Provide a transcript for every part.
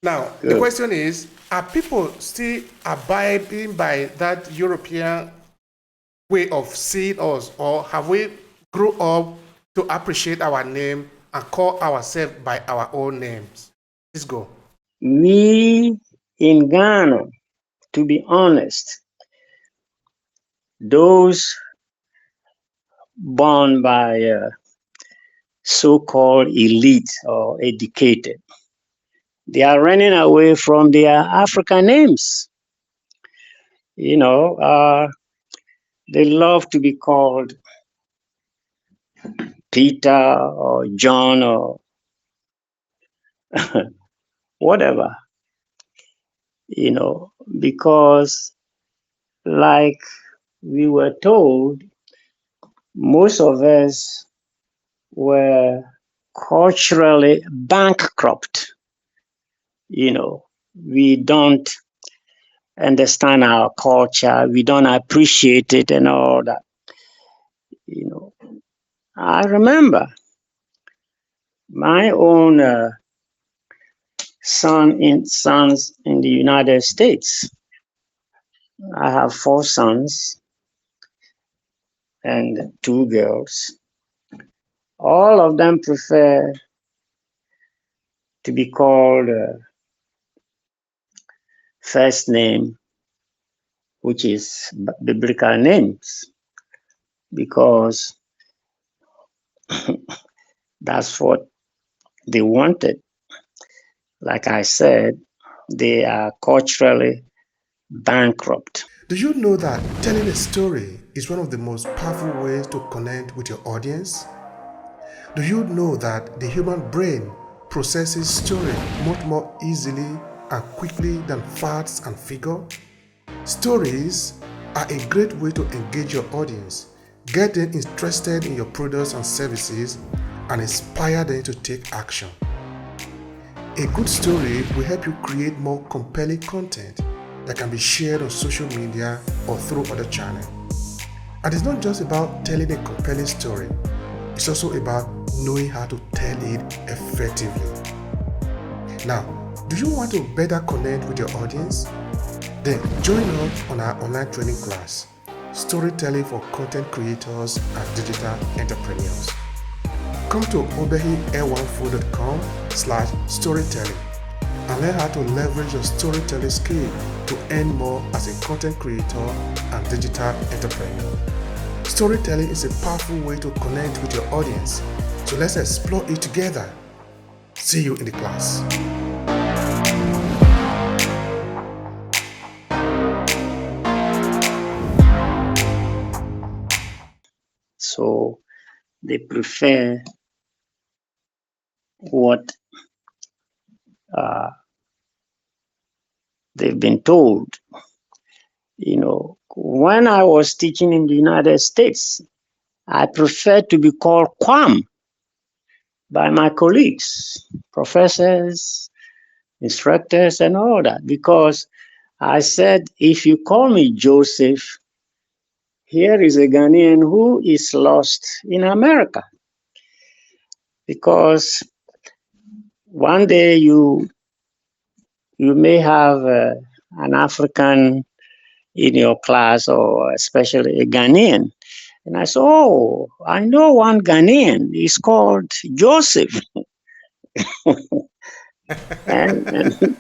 Now, the Good. question is, are people still abiding by that European way of seeing us, or have we grew up to appreciate our name and call ourselves by our own names? Let's go. We in Ghana, to be honest, those born by so-called elite or educated, they are running away from their African names. You know, they love to be called Peter or John or whatever, because like we were told, most of us were culturally bankrupt. We don't understand our culture, we don't appreciate it and all that. You know, I remember my own sons in the United States. I have four sons and two girls. All of them prefer to be called first name, which is biblical names, because that's what they wanted. Like I said, they are culturally bankrupt. Do you know that telling a story is one of the most powerful ways to connect with your audience? Do you know that the human brain processes story much more easily and quickly than facts and figure? Stories are a great way to engage your audience, get them interested in your products and services, and inspire them to take action. A good story will help you create more compelling content that can be shared on social media or through other channels. And it's not just about telling a compelling story, it's also about knowing how to tell it effectively. Now, do you want to better connect with your audience? Then join us on our online training class, Storytelling for Content Creators and Digital Entrepreneurs. Come to obehiair14.com/storytelling and learn how to leverage your storytelling skill to earn more as a content creator and digital entrepreneur. Storytelling is a powerful way to connect with your audience, so let's explore it together. See you in the class. So they prefer what uh, they've been told. When I was teaching in the United States, I preferred to be called Quam by my colleagues, professors, instructors, and all that, because I said, if you call me Joseph, here is a Ghanaian who is lost in America. Because one day you may have an African in your class, or especially a Ghanaian. And I said, oh, I know one Ghanaian. He's called Joseph. and,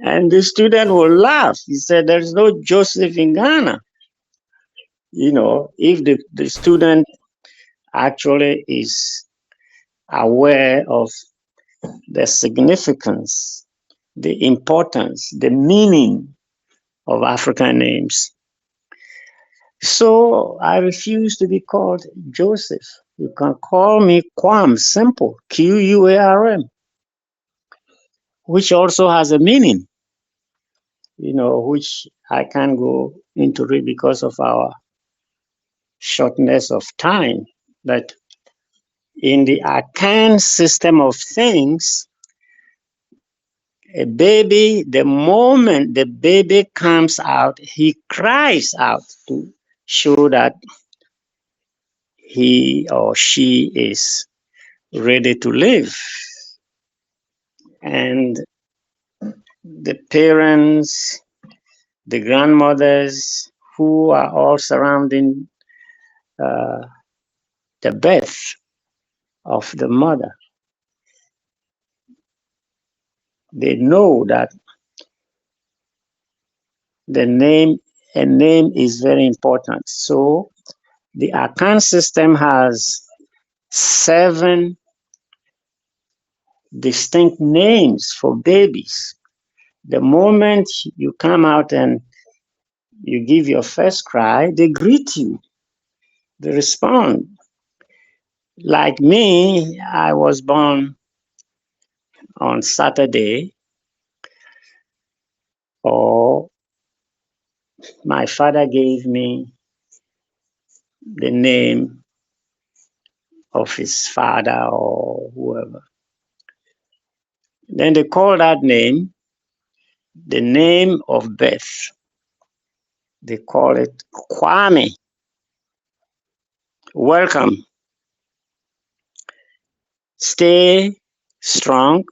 and the student will laugh. He said, there's no Joseph in Ghana. If the student actually is aware of the significance, the importance, the meaning of African names. So I refuse to be called Joseph. You can call me Quam, simple, Quarm, which also has a meaning, which I can't go into it because of our shortness of time. But in the Akan system of things, a baby, the moment the baby comes out, he cries out to show that he or she is ready to live. And the parents, the grandmothers who are all surrounding uh, the birth of the mother. They know that a name is very important. So the Akan system has 7 distinct names for babies. The moment you come out and you give your first cry, they greet you, they respond. Like me, I was born on Saturday, or my father gave me the name of his father or whoever. Then they call that name the name of birth. They call it Kwame. Welcome. Stay strong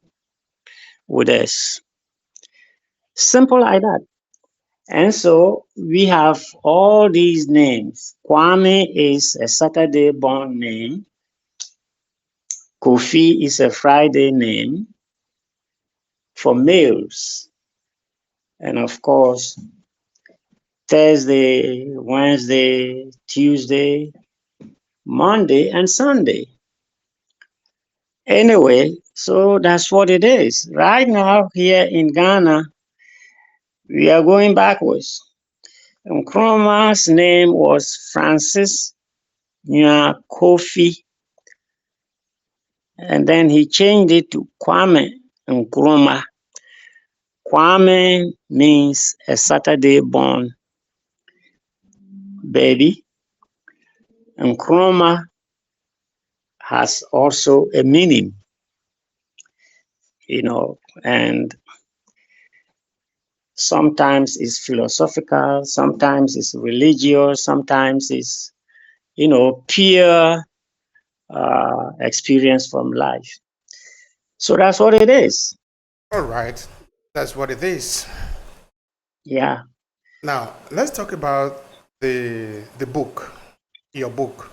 with us. Simple like that. And so we have all these names. Kwame is a Saturday born name. Kofi is a Friday name for males. And of course, Thursday, Wednesday, Tuesday, Monday, and Sunday. Anyway, so that's what it is. Right now, here in Ghana, we are going backwards. Nkrumah's name was Francis Nya Kofi, and then he changed it to Kwame Nkrumah. Kwame means a Saturday born baby. Nkrumah has also a meaning, and sometimes it's philosophical, sometimes it's religious, sometimes it's, pure experience from life. So that's what it is. All right, that's what it is. Yeah. Now, let's talk about the book, your book.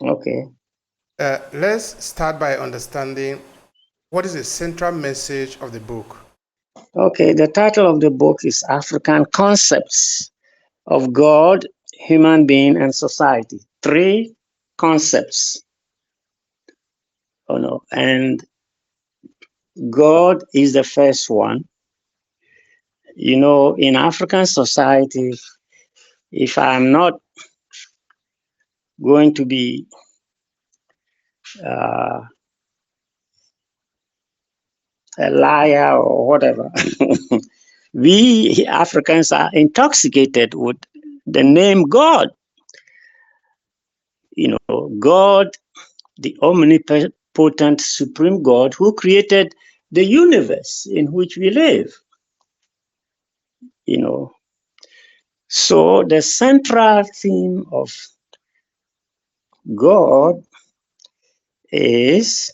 Okay. Let's start by understanding what is the central message of the book. Okay. The title of the book is African Concepts of God, Human Being, and Society. 3 concepts. And God is the first one. In African society, if I'm not going to be uh, a liar or whatever, we Africans are intoxicated with the name God. God, the omnipotent supreme God who created the universe in which we live. So the central theme of God is,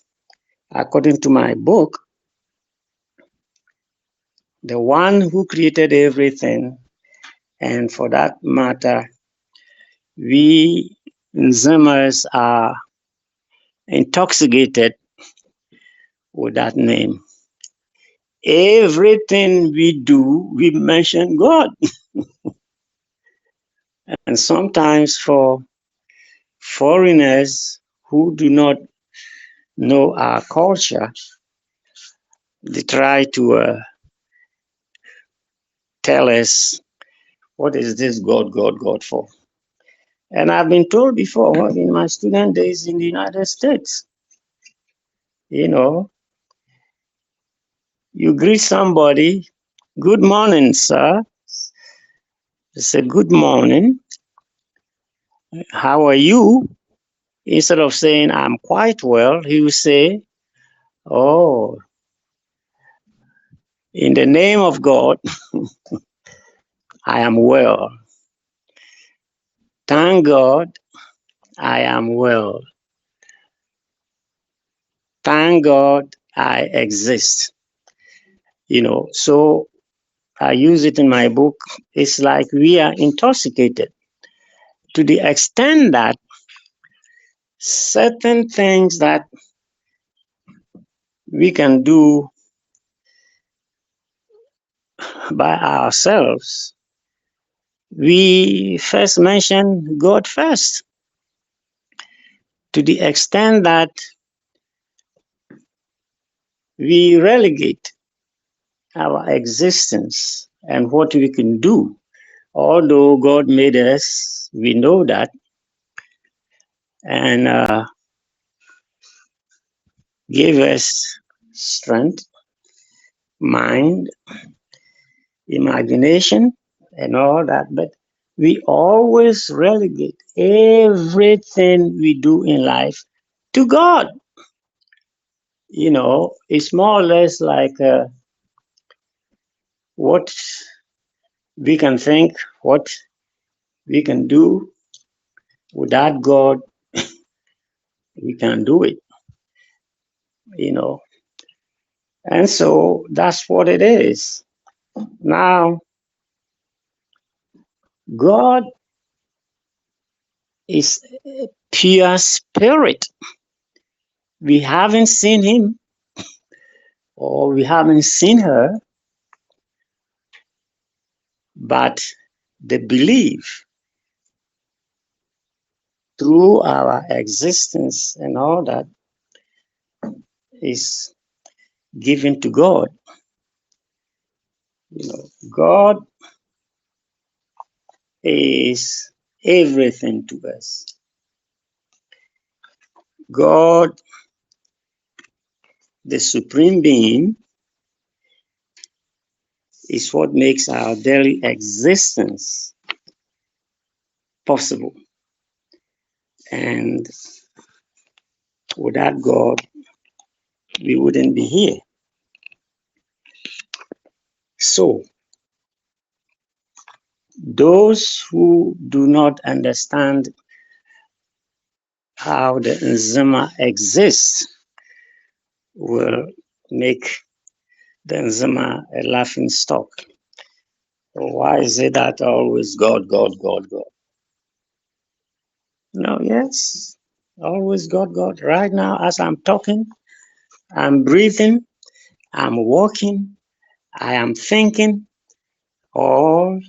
according to my book, the one who created everything. And for that matter, we Nzemers are intoxicated with that name. Everything we do, we mention God. And sometimes for foreigners who do not know our culture, they try to tell us, what is this God for? And I've been told before in my student days in the United States, you greet somebody, good morning, sir. They say, good morning. How are you? Instead of saying, I'm quite well, he will say, oh, in the name of God, I am well. Thank God, I am well. Thank God, I exist. So I use it in my book. It's like we are intoxicated to the extent that certain things that we can do by ourselves, we first mention God first, to the extent that we relegate our existence and what we can do. Although God made us, we know that, and gave us strength, mind, imagination, and all that, but we always relegate everything we do in life to God. It's more or less like what we can think, what we can do. Without God, we can't do it, you know. And so that's what it is. Now, God is a pure spirit. We haven't seen him or we haven't seen her, but the belief through our existence and all that is given to God. God is everything to us. God, the supreme being, is what makes our daily existence possible. And without God, we wouldn't be here. So, those who do not understand how the Nzima exists will make the Nzima a laughing stock. Why is it that always God, God, God, God? No, yes, always God, God. Right now, as I'm talking, I'm breathing, I'm walking, I am thinking, all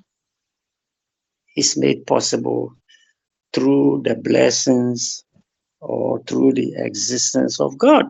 is made possible through the blessings or through the existence of God.